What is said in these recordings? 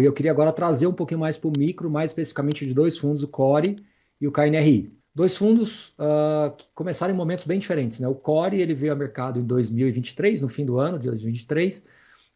E eu queria agora trazer um pouquinho mais para o micro, mais especificamente de dois fundos, o Core e o KNRI. Dois fundos que começaram em momentos bem diferentes, né? O Core ele veio ao mercado em 2023, no fim do ano de 2023.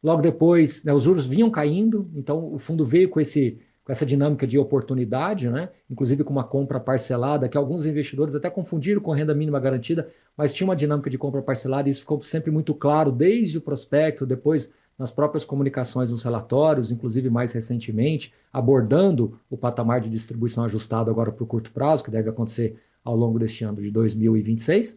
Logo depois, né, os juros vinham caindo, então o fundo veio com essa dinâmica de oportunidade, né? Inclusive com uma compra parcelada, que alguns investidores até confundiram com renda mínima garantida, mas tinha uma dinâmica de compra parcelada, e isso ficou sempre muito claro desde o prospecto, depois nas próprias comunicações, nos relatórios, inclusive mais recentemente, abordando o patamar de distribuição ajustado agora para o curto prazo, que deve acontecer ao longo deste ano de 2026.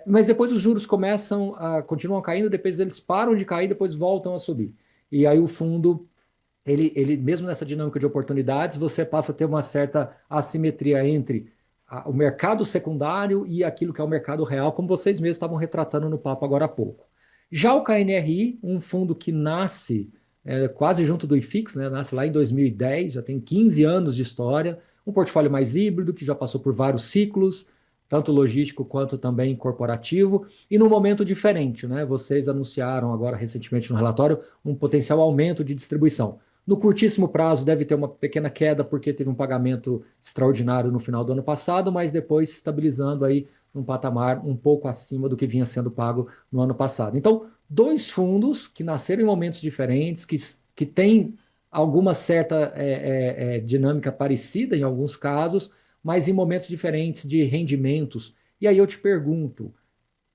Mas depois os juros continuam caindo, depois eles param de cair, depois voltam a subir. E aí o fundo, ele mesmo nessa dinâmica de oportunidades, você passa a ter uma certa assimetria entre o mercado secundário e aquilo que é o mercado real, como vocês mesmos estavam retratando no papo agora há pouco. Já o KNRI, um fundo que nasce quase junto do IFIX, né? Nasce lá em 2010, já tem 15 anos de história, um portfólio mais híbrido, que já passou por vários ciclos, tanto logístico quanto também corporativo, e num momento diferente, né? Vocês anunciaram agora recentemente no relatório um potencial aumento de distribuição. No curtíssimo prazo deve ter uma pequena queda porque teve um pagamento extraordinário no final do ano passado, mas depois se estabilizando aí num patamar um pouco acima do que vinha sendo pago no ano passado. Então, dois fundos que nasceram em momentos diferentes, que têm alguma certa dinâmica parecida em alguns casos, mas em momentos diferentes de rendimentos. E aí eu te pergunto,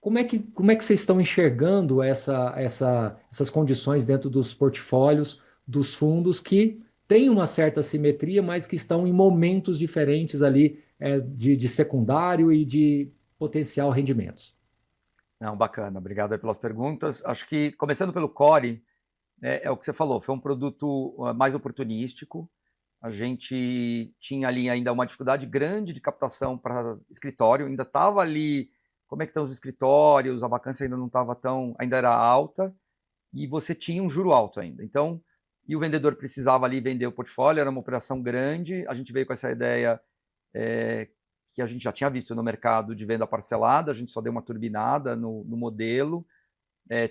como é que vocês estão enxergando essas condições dentro dos portfólios dos fundos que têm uma certa simetria, mas que estão em momentos diferentes ali de secundário e de potencial rendimentos? Não, bacana, obrigado aí pelas perguntas. Acho que, começando pelo Core, é o que você falou, foi um produto mais oportunístico. A gente tinha ali ainda uma dificuldade grande de captação para escritório, ainda estava ali, como é que estão os escritórios, a vacância ainda não estava tão, ainda era alta, e você tinha um juro alto ainda. Então, e o vendedor precisava ali vender o portfólio, era uma operação grande, a gente veio com essa ideia é, que a gente já tinha visto no mercado de venda parcelada, a gente só deu uma turbinada no modelo.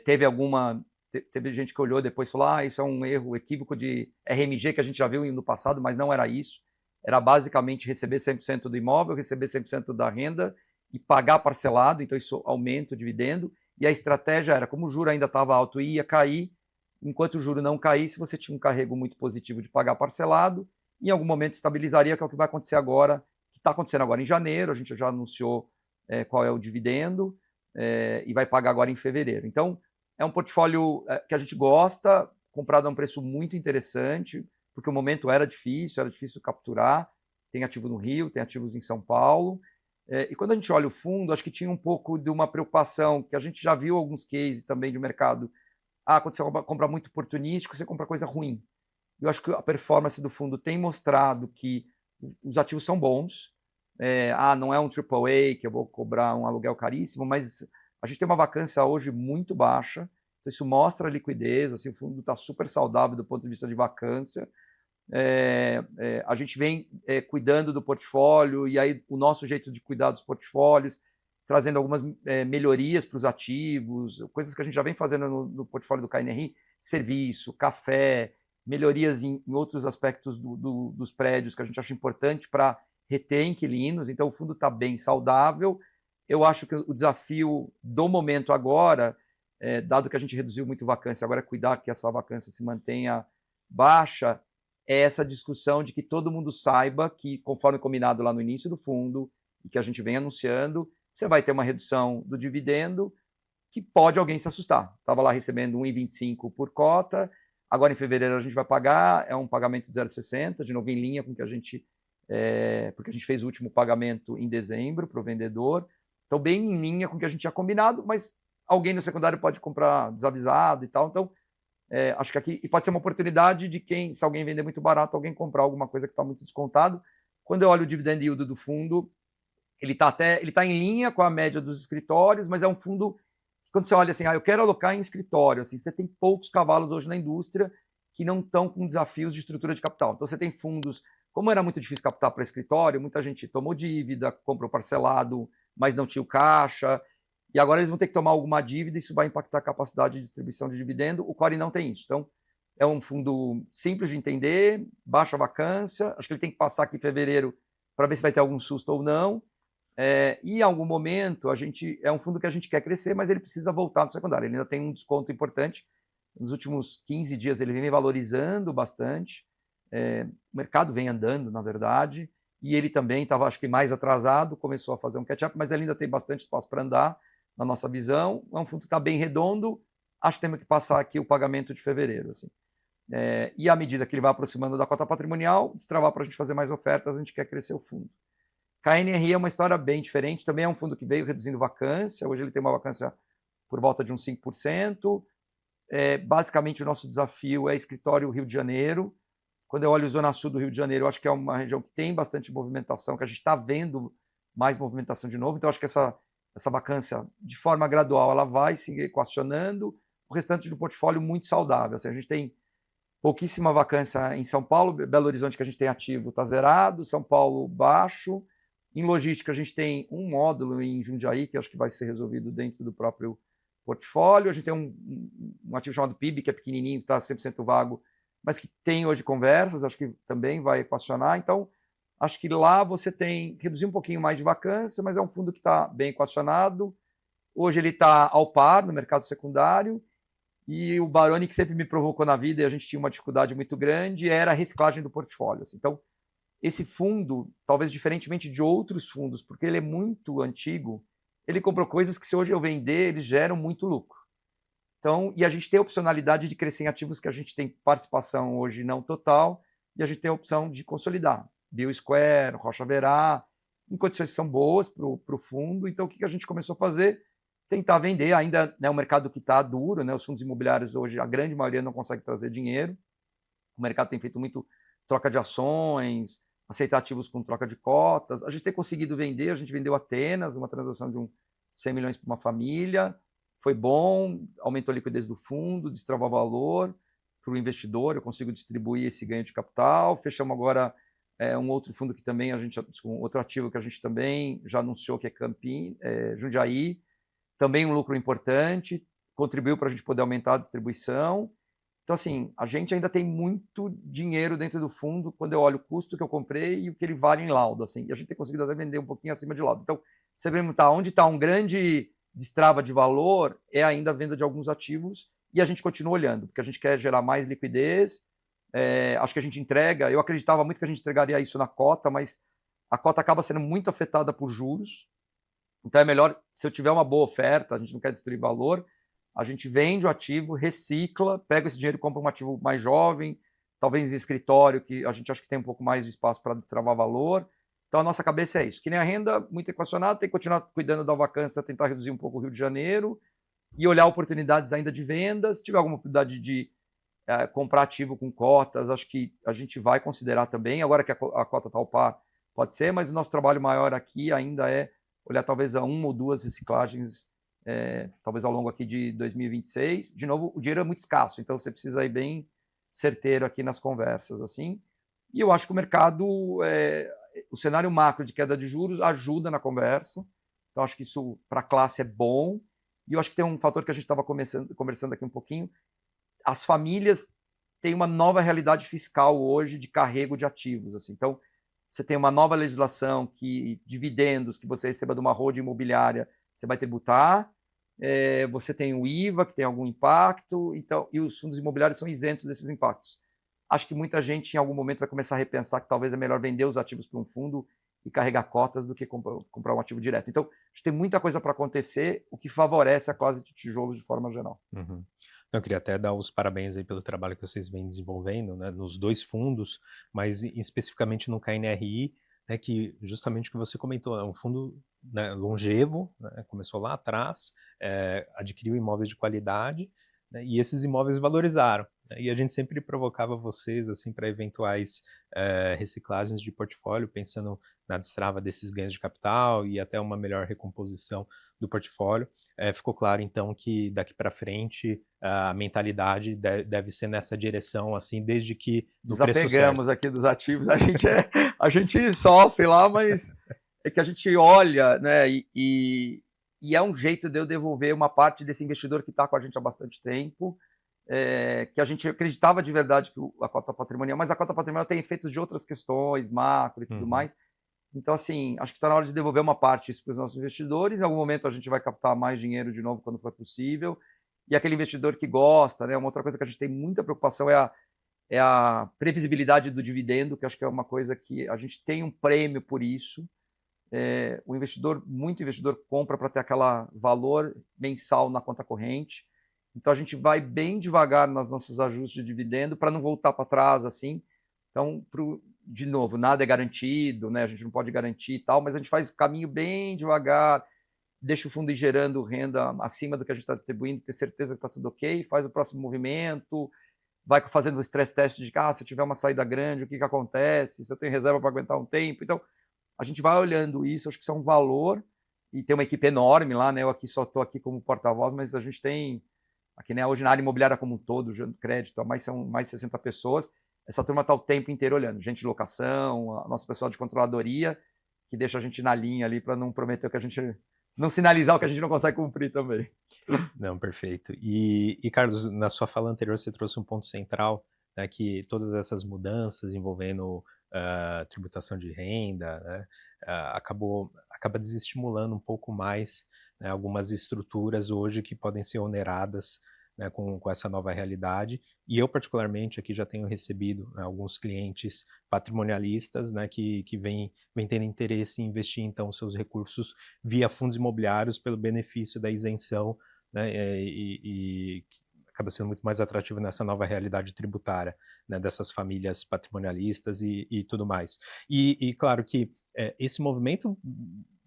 Teve gente que olhou depois e falou: isso é um erro equívoco de RMG que a gente já viu no passado, mas não era isso. Era basicamente receber 100% do imóvel, receber 100% da renda e pagar parcelado, então isso aumenta o dividendo. E a estratégia era, como o juro ainda estava alto e ia cair, enquanto o juro não caísse, você tinha um carrego muito positivo de pagar parcelado, e em algum momento estabilizaria, que é o que vai acontecer agora, que está acontecendo agora em janeiro, a gente já anunciou qual é o dividendo, e vai pagar agora em fevereiro. Então, é um portfólio que a gente gosta, comprado a um preço muito interessante, porque o momento era difícil capturar. Tem ativo no Rio, tem ativos em São Paulo. E quando a gente olha o fundo, acho que tinha um pouco de uma preocupação, que a gente já viu alguns cases também de mercado. Quando você compra muito oportunístico, você compra coisa ruim. Eu acho que a performance do fundo tem mostrado que os ativos são bons. Não é um AAA, que eu vou cobrar um aluguel caríssimo, mas a gente tem uma vacância hoje muito baixa, então isso mostra a liquidez, assim, o fundo está super saudável do ponto de vista de vacância. A gente vem cuidando do portfólio, e aí o nosso jeito de cuidar dos portfólios, trazendo algumas melhorias para os ativos, coisas que a gente já vem fazendo no portfólio do KNRI, serviço, café, melhorias em outros aspectos dos prédios que a gente acha importante para reter inquilinos. Então o fundo está bem saudável. Eu acho que o desafio do momento agora, dado que a gente reduziu muito vacância, agora é cuidar que essa vacância se mantenha baixa, é essa discussão de que todo mundo saiba que, conforme combinado lá no início do fundo, e que a gente vem anunciando, você vai ter uma redução do dividendo que pode alguém se assustar. Estava lá recebendo 1,25 por cota, agora em fevereiro a gente vai pagar, é um pagamento de 0,60, de novo em linha com que a gente... porque a gente fez o último pagamento em dezembro para o vendedor, então bem em linha com o que a gente tinha combinado, mas alguém no secundário pode comprar desavisado e tal, então acho que aqui, e pode ser uma oportunidade de se alguém vender muito barato, alguém comprar alguma coisa que está muito descontado. Quando eu olho o dividend yield do fundo, ele está em linha com a média dos escritórios, mas é um fundo que, quando você olha assim, eu quero alocar em escritório, assim, você tem poucos cavalos hoje na indústria que não estão com desafios de estrutura de capital. Então você tem fundos, como era muito difícil captar para escritório, muita gente tomou dívida, comprou parcelado, mas não tinha o caixa. e agora eles vão ter que tomar alguma dívida, isso vai impactar a capacidade de distribuição de dividendo. O Core não tem isso. Então, é um fundo simples de entender, baixa vacância, acho que ele tem que passar aqui em fevereiro para ver se vai ter algum susto ou não. E em algum momento, é um fundo que a gente quer crescer, mas ele precisa voltar no secundário. Ele ainda tem um desconto importante. Nos últimos 15 dias ele vem valorizando bastante. O mercado vem andando, na verdade, e ele também estava, acho que, mais atrasado, começou a fazer um catch-up, mas ele ainda tem bastante espaço para andar, na nossa visão. É um fundo que está bem redondo, acho que temos que passar aqui o pagamento de fevereiro. Assim. E à medida que ele vai aproximando da cota patrimonial, destravar para a gente fazer mais ofertas, a gente quer crescer o fundo. KNRI é uma história bem diferente, também é um fundo que veio reduzindo vacância, hoje ele tem uma vacância por volta de uns 5%. Basicamente, o nosso desafio é escritório Rio de Janeiro. Quando eu olho a Zona Sul do Rio de Janeiro, eu acho que é uma região que tem bastante movimentação, que a gente está vendo mais movimentação de novo, então acho que essa vacância, de forma gradual, ela vai se equacionando, o restante do portfólio muito saudável. Assim, a gente tem pouquíssima vacância em São Paulo, Belo Horizonte que a gente tem ativo está zerado, São Paulo baixo. Em logística, a gente tem um módulo em Jundiaí, que acho que vai ser resolvido dentro do próprio portfólio. A gente tem um ativo chamado PIB, que é pequenininho, que está 100% vago, mas que tem hoje conversas, acho que também vai equacionar. Então, acho que lá você tem que reduzir um pouquinho mais de vacância, mas é um fundo que está bem equacionado. Hoje ele está ao par no mercado secundário. E o Baroni, que sempre me provocou na vida, e a gente tinha uma dificuldade muito grande, era a reciclagem do portfólio. Assim. Então, esse fundo, talvez diferentemente de outros fundos, porque ele é muito antigo, ele comprou coisas que se hoje eu vender, eles geram muito lucro. Então, e a gente tem a opcionalidade de crescer em ativos que a gente tem participação hoje não total, e a gente tem a opção de consolidar. BioSquare, Rocha Verá, em condições que são boas para o fundo. Então, o que a gente começou a fazer? Tentar vender, ainda é um mercado que está duro, né? Os fundos imobiliários hoje, a grande maioria não consegue trazer dinheiro. O mercado tem feito muito troca de ações, aceitar ativos com troca de cotas. A gente tem conseguido vender, a gente vendeu Atenas, uma transação de 100 milhões para uma família. Foi bom, aumentou a liquidez do fundo, destravou valor para o investidor, eu consigo distribuir esse ganho de capital. Fechamos agora um outro fundo que também outro ativo que a gente também já anunciou, que é Jundiaí. Também um lucro importante, contribuiu para a gente poder aumentar a distribuição. Então, assim, a gente ainda tem muito dinheiro dentro do fundo quando eu olho o custo que eu comprei e o que ele vale em laudo. Assim, e a gente tem conseguido até vender um pouquinho acima de laudo. Então, você perguntar onde está um grande destrava de valor, é ainda a venda de alguns ativos, e a gente continua olhando, porque a gente quer gerar mais liquidez. Acho que a gente entrega, eu acreditava muito que a gente entregaria isso na cota, mas a cota acaba sendo muito afetada por juros. Então é melhor, se eu tiver uma boa oferta, a gente não quer destruir valor, a gente vende o ativo, recicla, pega esse dinheiro e compra um ativo mais jovem, talvez em escritório, que a gente acha que tem um pouco mais de espaço para destravar valor. Então a nossa cabeça é isso. Que nem a renda, muito equacionada, tem que continuar cuidando da vacância, tentar reduzir um pouco o Rio de Janeiro e olhar oportunidades ainda de vendas. Se tiver alguma oportunidade de comprar ativo com cotas, acho que a gente vai considerar também. Agora que a cota está ao par, pode ser, mas o nosso trabalho maior aqui ainda é olhar talvez a uma ou duas reciclagens, talvez ao longo aqui de 2026. De novo, o dinheiro é muito escasso, então você precisa ir bem certeiro aqui nas conversas. Assim. E eu acho que o mercado, o cenário macro de queda de juros ajuda na conversa. Então, acho que isso para a classe é bom. E eu acho que tem um fator que a gente estava conversando aqui um pouquinho. As famílias têm uma nova realidade fiscal hoje de carrego de ativos. Assim. Então, você tem uma nova legislação que dividendos que você receba de uma holding imobiliária, você vai tributar. Você tem o IVA, que tem algum impacto, então, e os fundos imobiliários são isentos desses impactos. Acho que muita gente, em algum momento, vai começar a repensar que talvez é melhor vender os ativos para um fundo e carregar cotas do que comprar um ativo direto. Então, acho que tem muita coisa para acontecer, o que favorece a classe de tijolos de forma geral. Uhum. Eu queria até dar os parabéns aí pelo trabalho que vocês vêm desenvolvendo, né, nos dois fundos, mas especificamente no KNRI, né, que justamente o que você comentou, é um fundo, né, longevo, né, começou lá atrás, adquiriu imóveis de qualidade, né, e esses imóveis valorizaram. Né, e a gente sempre provocava vocês assim, para eventuais reciclagens de portfólio, pensando na destrava desses ganhos de capital e até uma melhor recomposição do portfólio. Ficou claro, então, que daqui para frente a mentalidade deve ser nessa direção, assim, desde que no preço certo. Desapegamos aqui dos ativos, a gente sofre lá, mas é que a gente olha, né, e E é um jeito de eu devolver uma parte desse investidor que está com a gente há bastante tempo, que a gente acreditava de verdade que a cota patrimonial, mas a cota patrimonial tem efeitos de outras questões, macro e tudo mais. Então, assim, acho que está na hora de devolver uma parte disso para os nossos investidores. Em algum momento a gente vai captar mais dinheiro de novo quando for possível. E aquele investidor que gosta, né? Uma outra coisa que a gente tem muita preocupação é a previsibilidade do dividendo, que acho que é uma coisa que a gente tem um prêmio por isso. Muito investidor compra para ter aquele valor mensal na conta corrente. Então a gente vai bem devagar nos nossos ajustes de dividendo para não voltar para trás assim. Então, de novo, nada é garantido, né? A gente não pode garantir e tal, mas a gente faz caminho bem devagar, deixa o fundo ir gerando renda acima do que a gente está distribuindo, ter certeza que está tudo ok, faz o próximo movimento, vai fazendo o stress test de se eu tiver uma saída grande, o que acontece, se eu tenho reserva para aguentar um tempo. Então, a gente vai olhando isso, acho que isso é um valor, e tem uma equipe enorme lá, né? Eu aqui só estou aqui como porta-voz, mas a gente tem, aqui né, hoje na área imobiliária como um todo, crédito, são mais 60 pessoas, essa turma está o tempo inteiro olhando, gente de locação, a nossa pessoal de controladoria, que deixa a gente na linha ali para não prometer o que a gente... não sinalizar o que a gente não consegue cumprir também. Não, perfeito. E Carlos, na sua fala anterior você trouxe um ponto central, né, que todas essas mudanças envolvendo tributação de renda, né, acaba desestimulando um pouco mais, né, algumas estruturas hoje que podem ser oneradas, né, com essa nova realidade. E eu, particularmente, aqui já tenho recebido, né, alguns clientes patrimonialistas, né, que vêm tendo interesse em investir, então, seus recursos via fundos imobiliários pelo benefício da isenção, né, e acaba sendo muito mais atrativo nessa nova realidade tributária, né, dessas famílias patrimonialistas e tudo mais. E claro que esse movimento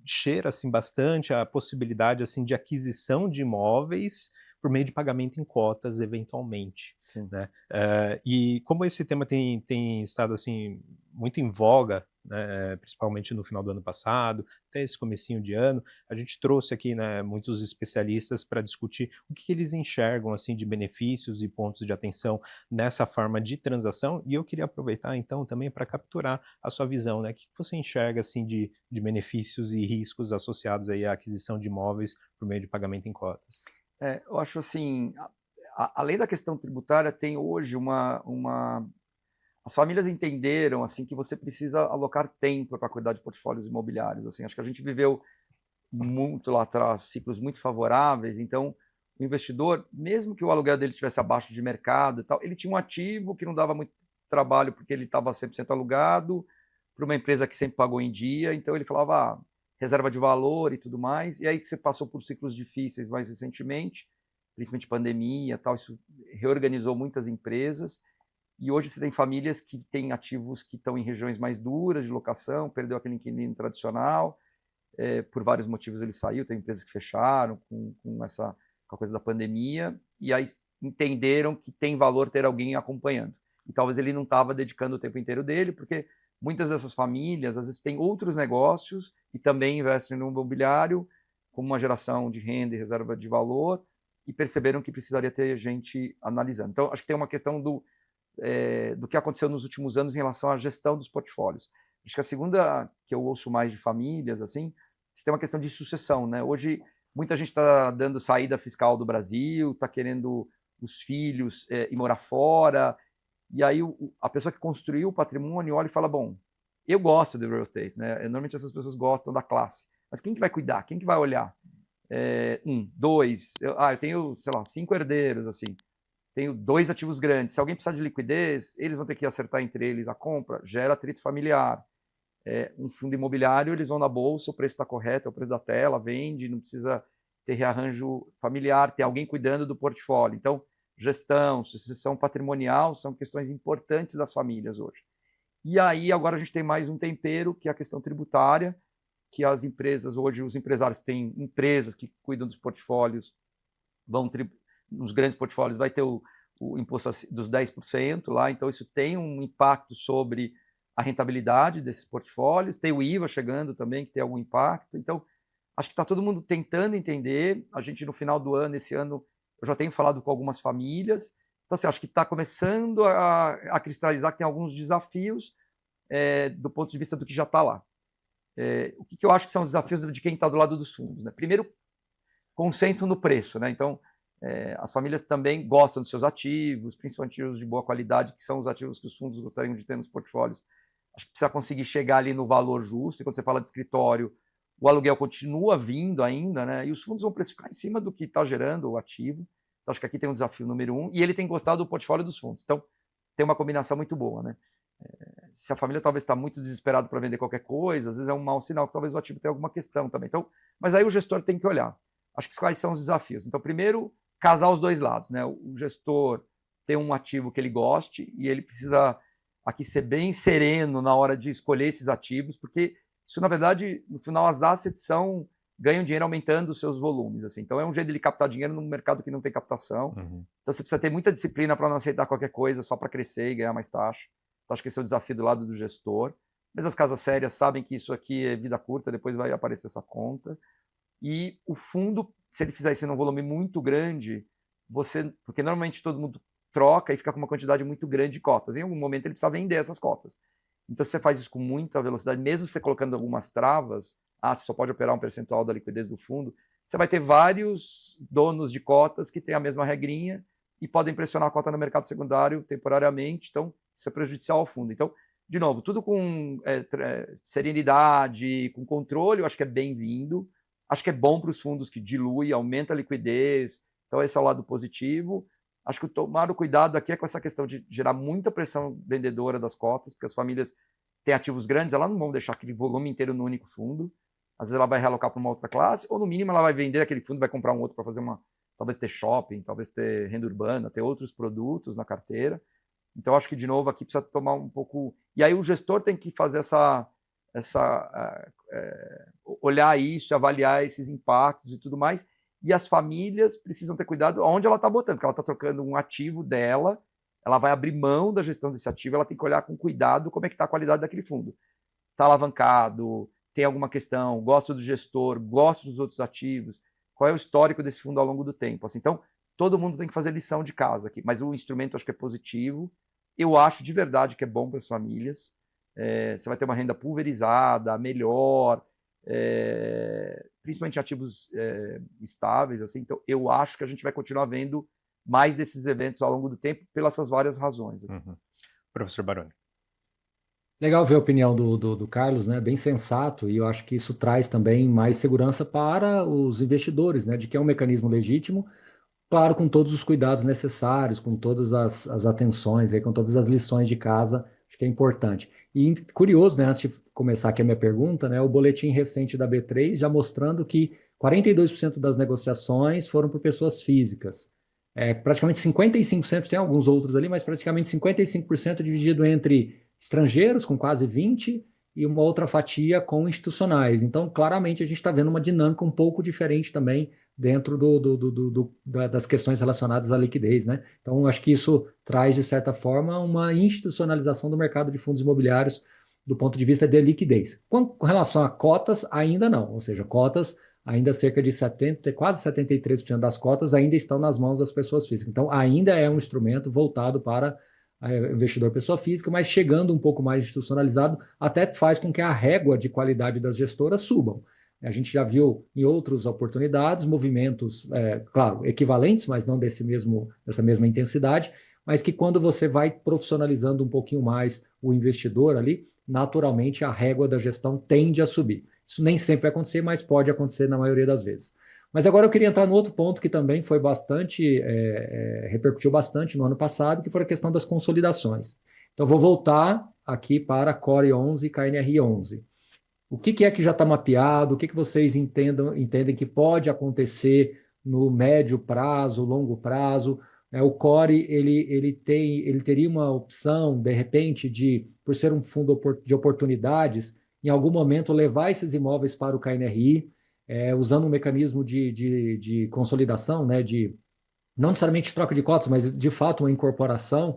cheira assim, bastante a possibilidade assim, de aquisição de imóveis por meio de pagamento em cotas, eventualmente. Né? E como esse tema tem estado assim, muito em voga, né, principalmente no final do ano passado, até esse comecinho de ano, a gente trouxe aqui, né, muitos especialistas para discutir o que eles enxergam assim, de benefícios e pontos de atenção nessa forma de transação, e eu queria aproveitar então também para capturar a sua visão, né? O que você enxerga assim, de benefícios e riscos associados aí à aquisição de imóveis por meio de pagamento em cotas? Eu acho assim, além da questão tributária, tem hoje as famílias entenderam assim que você precisa alocar tempo para cuidar de portfólios imobiliários. Assim, acho que a gente viveu muito lá atrás ciclos muito favoráveis. Então, o investidor, mesmo que o aluguel dele estivesse abaixo de mercado e tal, ele tinha um ativo que não dava muito trabalho porque ele estava 100% alugado para uma empresa que sempre pagou em dia. Então, ele falava reserva de valor e tudo mais. E aí que você passou por ciclos difíceis mais recentemente, principalmente pandemia e tal, isso reorganizou muitas empresas. E hoje você tem famílias que têm ativos que estão em regiões mais duras de locação, perdeu aquele inquilino tradicional, por vários motivos ele saiu, tem empresas que fecharam com a coisa da pandemia, e aí entenderam que tem valor ter alguém acompanhando. E talvez ele não estava dedicando o tempo inteiro dele, porque muitas dessas famílias, às vezes, têm outros negócios e também investem no imobiliário, como uma geração de renda e reserva de valor, e perceberam que precisaria ter gente analisando. Então, acho que tem uma questão do que aconteceu nos últimos anos em relação à gestão dos portfólios. Acho que a segunda que eu ouço mais de famílias, assim, você tem uma questão de sucessão, né? Hoje, muita gente está dando saída fiscal do Brasil, está querendo os filhos ir morar fora, e aí a pessoa que construiu o patrimônio olha e fala, bom, eu gosto de real estate, né? Normalmente essas pessoas gostam da classe, mas quem que vai cuidar? Quem que vai olhar? Dois, eu tenho, sei lá, 5 herdeiros, assim, tenho 2 ativos grandes, se alguém precisar de liquidez, eles vão ter que acertar entre eles a compra, gera atrito familiar. Um fundo imobiliário, eles vão na bolsa, o preço está correto, é o preço da tela, vende, não precisa ter rearranjo familiar, tem alguém cuidando do portfólio. Então, gestão, sucessão patrimonial são questões importantes das famílias hoje. E aí, agora a gente tem mais um tempero, que é a questão tributária, que as empresas, hoje os empresários têm empresas que cuidam dos portfólios, nos grandes portfólios vai ter o imposto dos 10% lá, então isso tem um impacto sobre a rentabilidade desses portfólios, tem o IVA chegando também, que tem algum impacto. Então, acho que está todo mundo tentando entender. A gente, no final do ano, esse ano, eu já tenho falado com algumas famílias. Então, assim, acho que está começando a cristalizar que tem alguns desafios do ponto de vista do que já está lá. O que eu acho que são os desafios de quem está do lado dos fundos, né? Primeiro, consenso no preço, né? Então, as famílias também gostam dos seus ativos, principalmente ativos de boa qualidade, que são os ativos que os fundos gostariam de ter nos portfólios. Acho que precisa conseguir chegar ali no valor justo, e quando você fala de escritório, o aluguel continua vindo ainda, né? E os fundos vão precificar em cima do que está gerando o ativo. Então, acho que aqui tem um desafio número 1, e ele tem gostado do portfólio dos fundos. Então, tem uma combinação muito boa, né? Se a família talvez está muito desesperada para vender qualquer coisa, às vezes é um mau sinal que talvez o ativo tenha alguma questão também. Então, mas aí o gestor tem que olhar. Acho que quais são os desafios. Então, primeiro, casar os dois lados, né? O gestor tem um ativo que ele goste e ele precisa aqui ser bem sereno na hora de escolher esses ativos, porque isso, na verdade, no final, as assets ganham dinheiro aumentando os seus volumes. Assim. Então, é um jeito de ele captar dinheiro num mercado que não tem captação. Uhum. Então, você precisa ter muita disciplina para não aceitar qualquer coisa só para crescer e ganhar mais taxa. Então, acho que esse é o desafio do lado do gestor. Mas as casas sérias sabem que isso aqui é vida curta, depois vai aparecer essa conta. E o fundo, se ele fizer isso num volume muito grande, porque normalmente todo mundo troca e fica com uma quantidade muito grande de cotas. Em algum momento ele precisa vender essas cotas. Então, se você faz isso com muita velocidade, mesmo você colocando algumas travas, você só pode operar um percentual da liquidez do fundo, você vai ter vários donos de cotas que têm a mesma regrinha e podem pressionar a cota no mercado secundário temporariamente, então isso é prejudicial ao fundo. Então, de novo, tudo com serenidade, com controle, eu acho que é bem-vindo. Acho que é bom para os fundos que dilui, aumenta a liquidez, então esse é o lado positivo. Acho que tomar o cuidado aqui é com essa questão de gerar muita pressão vendedora das cotas, porque as famílias têm ativos grandes, elas não vão deixar aquele volume inteiro no único fundo. Às vezes ela vai realocar para uma outra classe, ou no mínimo ela vai vender aquele fundo, vai comprar um outro para fazer talvez ter shopping, talvez ter renda urbana, ter outros produtos na carteira. Então acho que, de novo, aqui precisa tomar um pouco... E aí o gestor tem que fazer olhar isso, avaliar esses impactos e tudo mais. E as famílias precisam ter cuidado onde ela está botando, porque ela está trocando um ativo dela, ela vai abrir mão da gestão desse ativo, ela tem que olhar com cuidado como é que está a qualidade daquele fundo. Está alavancado, tem alguma questão, gosto do gestor, gosto dos outros ativos, qual é o histórico desse fundo ao longo do tempo. Assim, então, todo mundo tem que fazer lição de casa aqui, mas o instrumento acho que é positivo, eu acho de verdade que é bom para as famílias, você vai ter uma renda pulverizada, melhor, principalmente ativos estáveis, assim. Então eu acho que a gente vai continuar vendo mais desses eventos ao longo do tempo pelas essas várias razões. Uhum. Professor Baroni. Legal ver a opinião do Carlos, né? Bem sensato, e eu acho que isso traz também mais segurança para os investidores, né? De que é um mecanismo legítimo, claro, com todos os cuidados necessários, com todas as atenções, aí, com todas as lições de casa, acho que é importante. E curioso, né? Antes de começar aqui a minha pergunta, né? O boletim recente da B3 já mostrando que 42% das negociações foram por pessoas físicas. Praticamente 55%, tem alguns outros ali, mas praticamente 55% dividido entre estrangeiros, com quase 20%, e uma outra fatia com institucionais. Então, claramente, a gente está vendo uma dinâmica um pouco diferente também dentro das questões relacionadas à liquidez, né? Então, acho que isso traz, de certa forma, uma institucionalização do mercado de fundos imobiliários do ponto de vista de liquidez. Com relação a cotas, ainda não. Ou seja, cotas, ainda cerca de quase 73% das cotas ainda estão nas mãos das pessoas físicas. Então, ainda é um instrumento voltado para investidor pessoa física, mas chegando um pouco mais institucionalizado, até faz com que a régua de qualidade das gestoras subam. A gente já viu em outras oportunidades movimentos, claro, equivalentes, mas não dessa mesma intensidade, mas que quando você vai profissionalizando um pouquinho mais o investidor ali, naturalmente a régua da gestão tende a subir. Isso nem sempre vai acontecer, mas pode acontecer na maioria das vezes. Mas agora eu queria entrar no outro ponto que também foi bastante, repercutiu bastante no ano passado, que foi a questão das consolidações. Então, vou voltar aqui para Core 11 e KNR 11. O que é que já está mapeado? O que vocês entendem que pode acontecer no médio prazo, longo prazo? O Core, ele teria uma opção, de repente, por ser um fundo de oportunidades, em algum momento levar esses imóveis para o KNRI, usando um mecanismo de consolidação, né, não necessariamente troca de cotas, mas de fato uma incorporação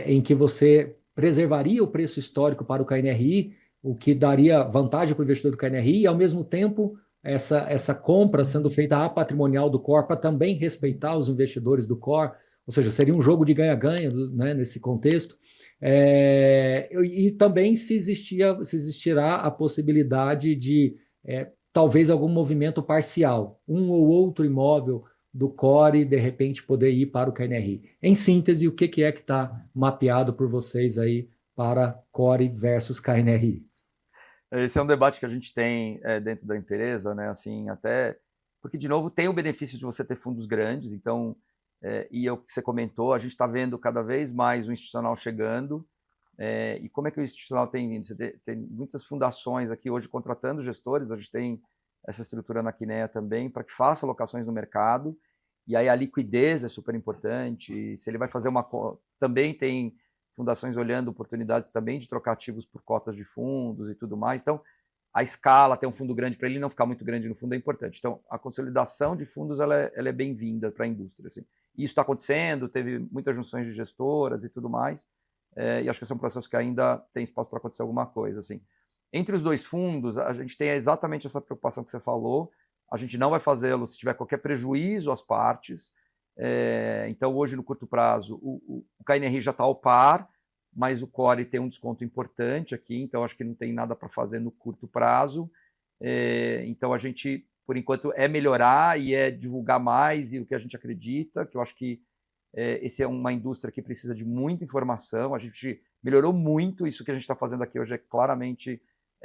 em que você preservaria o preço histórico para o KNRI, o que daria vantagem para o investidor do KNRI, e ao mesmo tempo essa compra sendo feita a patrimonial do Core para também respeitar os investidores do Core, ou seja, seria um jogo de ganha-ganha, né, nesse contexto. E também se existirá a possibilidade de talvez algum movimento parcial, um ou outro imóvel do Core, de repente, poder ir para o KNRI. Em síntese, o que é que está mapeado por vocês aí para Core versus KNRI? Esse é um debate que a gente tem dentro da empresa, né? Assim, até porque, de novo, tem o benefício de você ter fundos grandes, então, e é o que você comentou, a gente está vendo cada vez mais o institucional chegando. E como é que o institucional tem vindo? Você tem muitas fundações aqui hoje contratando gestores, a gente tem essa estrutura na Kinea também, para que faça alocações no mercado, e aí a liquidez é super importante, se ele vai fazer uma... Também tem fundações olhando oportunidades também de trocar ativos por cotas de fundos e tudo mais, então a escala, ter um fundo grande para ele não ficar muito grande no fundo é importante. Então, a consolidação de fundos ela é bem-vinda para a indústria. Assim. E isso está acontecendo, teve muitas junções de gestoras e tudo mais, e acho que esse é um processo que ainda tem espaço para acontecer alguma coisa. Assim. Entre os dois fundos, a gente tem exatamente essa preocupação que você falou, a gente não vai fazê-lo se tiver qualquer prejuízo às partes, então hoje no curto prazo o KNRI já está ao par, mas o Core tem um desconto importante aqui, então acho que não tem nada para fazer no curto prazo, então a gente, por enquanto, é melhorar e é divulgar mais e o que a gente acredita, que eu acho que essa é uma indústria que precisa de muita informação, a gente melhorou muito, isso que a gente está fazendo aqui hoje é claramente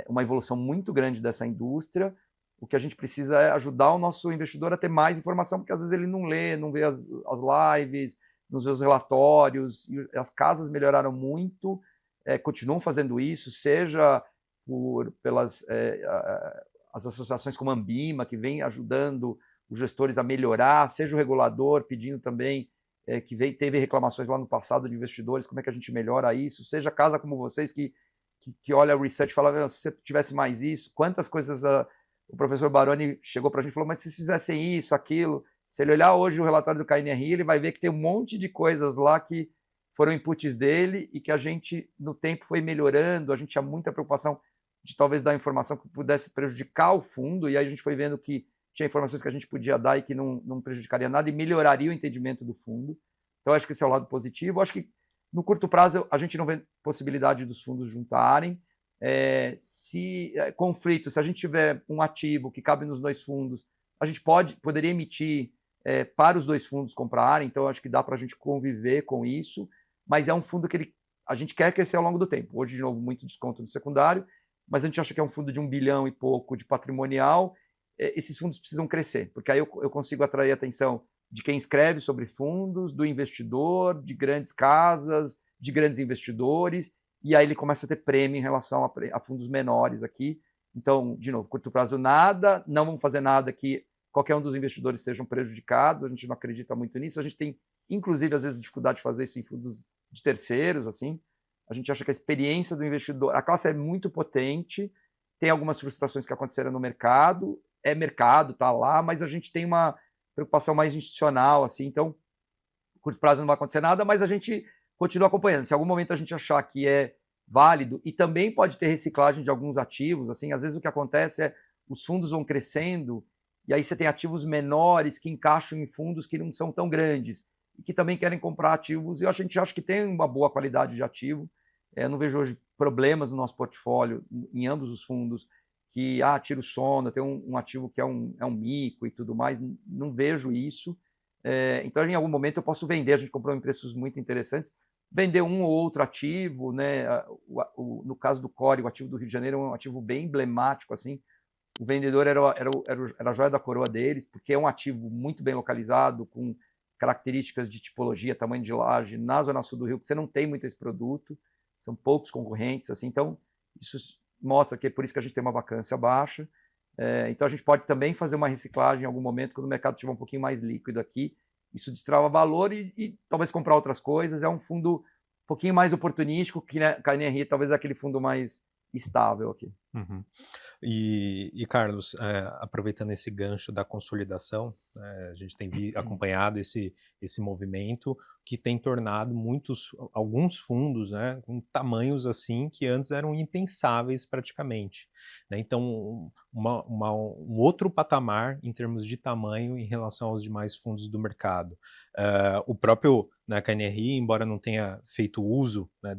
uma evolução muito grande dessa indústria, o que a gente precisa é ajudar o nosso investidor a ter mais informação, porque às vezes ele não lê, não vê as lives, não vê os relatórios, e as casas melhoraram muito, continuam fazendo isso, seja pelas as associações como a Ambima, que vem ajudando os gestores a melhorar, seja o regulador pedindo também que teve reclamações lá no passado de investidores, como é que a gente melhora isso, seja casa como vocês que olha o research e fala, se você tivesse mais isso, quantas coisas o professor Baroni chegou para a gente e falou, mas se fizessem isso, aquilo, se ele olhar hoje o relatório do KNRI, ele vai ver que tem um monte de coisas lá que foram inputs dele e que a gente, no tempo, foi melhorando, a gente tinha muita preocupação de talvez dar informação que pudesse prejudicar o fundo, e aí a gente foi vendo que tinha informações que a gente podia dar e que não prejudicaria nada e melhoraria o entendimento do fundo. Então, acho que esse é o lado positivo. Acho que, no curto prazo, a gente não vê possibilidade dos fundos juntarem. Conflito, se a gente tiver um ativo que cabe nos dois fundos, a gente poderia emitir para os dois fundos comprarem, então acho que dá para a gente conviver com isso, mas é um fundo que a gente quer crescer ao longo do tempo. Hoje, de novo, muito desconto no secundário, mas a gente acha que é um fundo de 1 bilhão e pouco de patrimonial, esses fundos precisam crescer, porque aí eu consigo atrair a atenção de quem escreve sobre fundos, do investidor, de grandes casas, de grandes investidores, e aí ele começa a ter prêmio em relação a fundos menores aqui. Então, de novo, curto prazo nada, não vamos fazer nada que qualquer um dos investidores sejam prejudicados, a gente não acredita muito nisso, a gente tem, inclusive, às vezes, dificuldade de fazer isso em fundos de terceiros, assim, a gente acha que a experiência do investidor, a classe é muito potente, tem algumas frustrações que aconteceram no mercado, mercado, tá lá, mas a gente tem uma preocupação mais institucional, assim, então, curto prazo não vai acontecer nada, mas a gente continua acompanhando. Se em algum momento a gente achar que é válido, e também pode ter reciclagem de alguns ativos, assim, às vezes o que acontece é os fundos vão crescendo, e aí você tem ativos menores que encaixam em fundos que não são tão grandes, e que também querem comprar ativos, e a gente acha que tem uma boa qualidade de ativo. Eu não vejo hoje problemas no nosso portfólio, em ambos os fundos, que tira o sono, tem um ativo que é um mico e tudo mais, não vejo isso. Então, em algum momento eu posso vender, a gente comprou em preços muito interessantes, vender um ou outro ativo, né? No caso do Core, o ativo do Rio de Janeiro é um ativo bem emblemático, assim. O vendedor era a joia da coroa deles, porque é um ativo muito bem localizado, com características de tipologia, tamanho de laje, na zona sul do Rio, que você não tem muito esse produto, são poucos concorrentes, assim, então isso mostra que é por isso que a gente tem uma vacância baixa. Então a gente pode também fazer uma reciclagem em algum momento, quando o mercado estiver um pouquinho mais líquido aqui, isso destrava valor e talvez comprar outras coisas. É um fundo um pouquinho mais oportunístico, que a KNRI talvez é aquele fundo mais estável aqui. Uhum. E Carlos, aproveitando esse gancho da consolidação, a gente tem acompanhado esse movimento que tem tornado alguns fundos, né, com tamanhos assim que antes eram impensáveis praticamente, né? Então, um outro patamar em termos de tamanho em relação aos demais fundos do mercado. O próprio, né, KNRI, embora não tenha feito uso, né,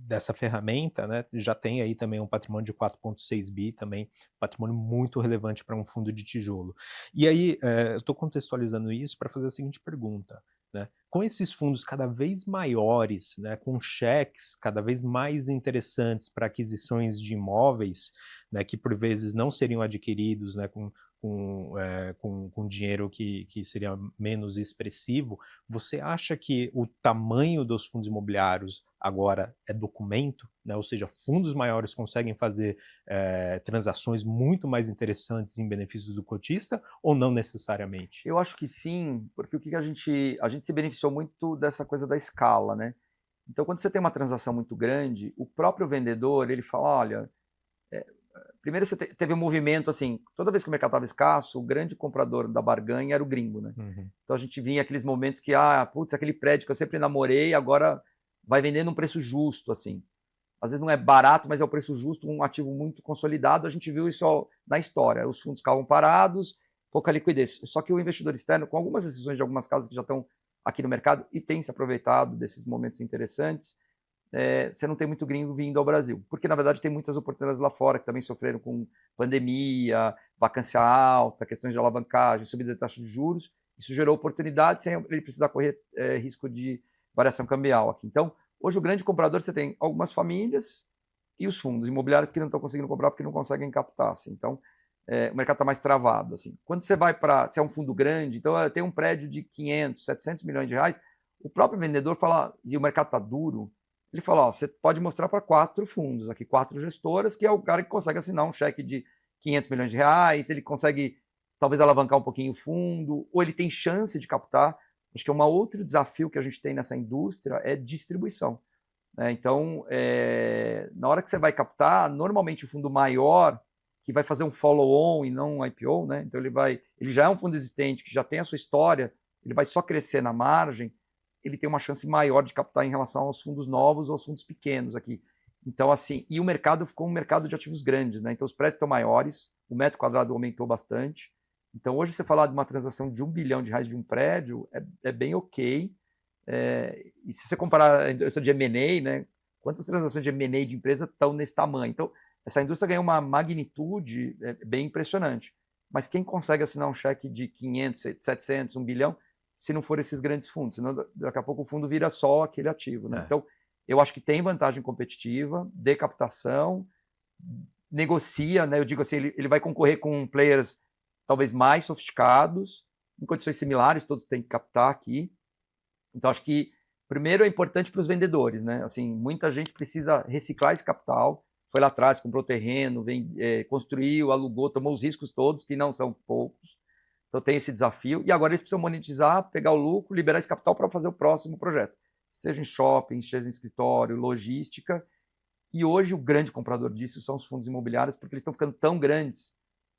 dessa ferramenta, né, já tem aí também um patrimônio de 4,6 bi, também patrimônio muito relevante para um fundo de tijolo. E aí, eu estou contextualizando isso para fazer a seguinte pergunta, né? Com esses fundos cada vez maiores, né, com cheques cada vez mais interessantes para aquisições de imóveis, né, que por vezes não seriam adquiridos, né, com dinheiro que seria menos expressivo, você acha que o tamanho dos fundos imobiliários agora é documento, né? Ou seja, fundos maiores conseguem fazer transações muito mais interessantes em benefícios do cotista ou não necessariamente? Eu acho que sim, porque o que a gente se beneficiou muito dessa coisa da escala, né? Então, quando você tem uma transação muito grande, o próprio vendedor, ele fala, olha, primeiro você teve um movimento assim, toda vez que o mercado estava escasso, o grande comprador da barganha era o gringo, né? Uhum. Então a gente vinha aqueles momentos que, putz, aquele prédio que eu sempre namorei, agora vai vendendo um preço justo, assim. Às vezes não é barato, mas é o preço justo, um ativo muito consolidado. A gente viu isso na história. Os fundos ficavam parados, pouca liquidez. Só que o investidor externo, com algumas exceções de algumas casas que já estão aqui no mercado e tem se aproveitado desses momentos interessantes, você não tem muito gringo vindo ao Brasil. Porque, na verdade, tem muitas oportunidades lá fora que também sofreram com pandemia, vacância alta, questões de alavancagem, subida de taxa de juros. Isso gerou oportunidades sem ele precisar correr risco de variação cambial aqui. Então, hoje o grande comprador, você tem algumas famílias e os fundos imobiliários que não estão conseguindo comprar porque não conseguem captar. Assim. Então, o mercado está mais travado. Assim. Quando você vai para... Se é um fundo grande, então tem um prédio de 500, 700 milhões de reais, o próprio vendedor fala, e o mercado está duro, ele fala, você pode mostrar para 4 fundos, aqui 4 gestoras, que é o cara que consegue assinar um cheque de 500 milhões de reais, ele consegue talvez alavancar um pouquinho o fundo, ou ele tem chance de captar. Acho que é um outro desafio que a gente tem nessa indústria é distribuição. Né? Então, na hora que você vai captar, normalmente o fundo maior, que vai fazer um follow-on e não um IPO, né? Então ele já é um fundo existente, que já tem a sua história, ele vai só crescer na margem, ele tem uma chance maior de captar em relação aos fundos novos ou aos fundos pequenos aqui. Então, assim, e o mercado ficou um mercado de ativos grandes, né? Então os prédios estão maiores, o metro quadrado aumentou bastante. Então, hoje, você falar de uma transação de R$1 bilhão de um prédio é bem ok. E se você comparar a indústria de M&A, né? Quantas transações de M&A de empresa estão nesse tamanho? Então, essa indústria ganhou uma magnitude bem impressionante. Mas quem consegue assinar um cheque de 500, 700, 1 bilhão, se não for esses grandes fundos? Senão, daqui a pouco o fundo vira só aquele ativo. Né? Então, eu acho que tem vantagem competitiva, de captação, negocia, né? Eu digo assim, ele vai concorrer com players talvez mais sofisticados, em condições similares, todos têm que captar aqui. Então, acho que, primeiro, é importante para os vendedores, né? Assim, muita gente precisa reciclar esse capital, foi lá atrás, comprou terreno, construiu, alugou, tomou os riscos todos, que não são poucos. Então, tem esse desafio. E agora eles precisam monetizar, pegar o lucro, liberar esse capital para fazer o próximo projeto. Seja em shopping, seja em escritório, logística. E hoje, o grande comprador disso são os fundos imobiliários, porque eles estão ficando tão grandes.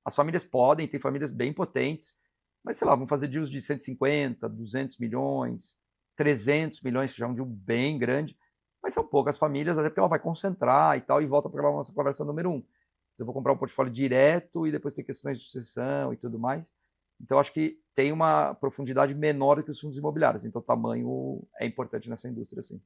As famílias podem, tem famílias bem potentes, mas, sei lá, vão fazer deals de 150, 200 milhões, 300 milhões, que já é um deal bem grande, mas são poucas famílias, até porque ela vai concentrar e tal, e volta para a nossa conversa número 1. Eu vou comprar um portfólio direto e depois tem questões de sucessão e tudo mais. Então, acho que tem uma profundidade menor do que os fundos imobiliários. Então, o tamanho é importante nessa indústria, sim.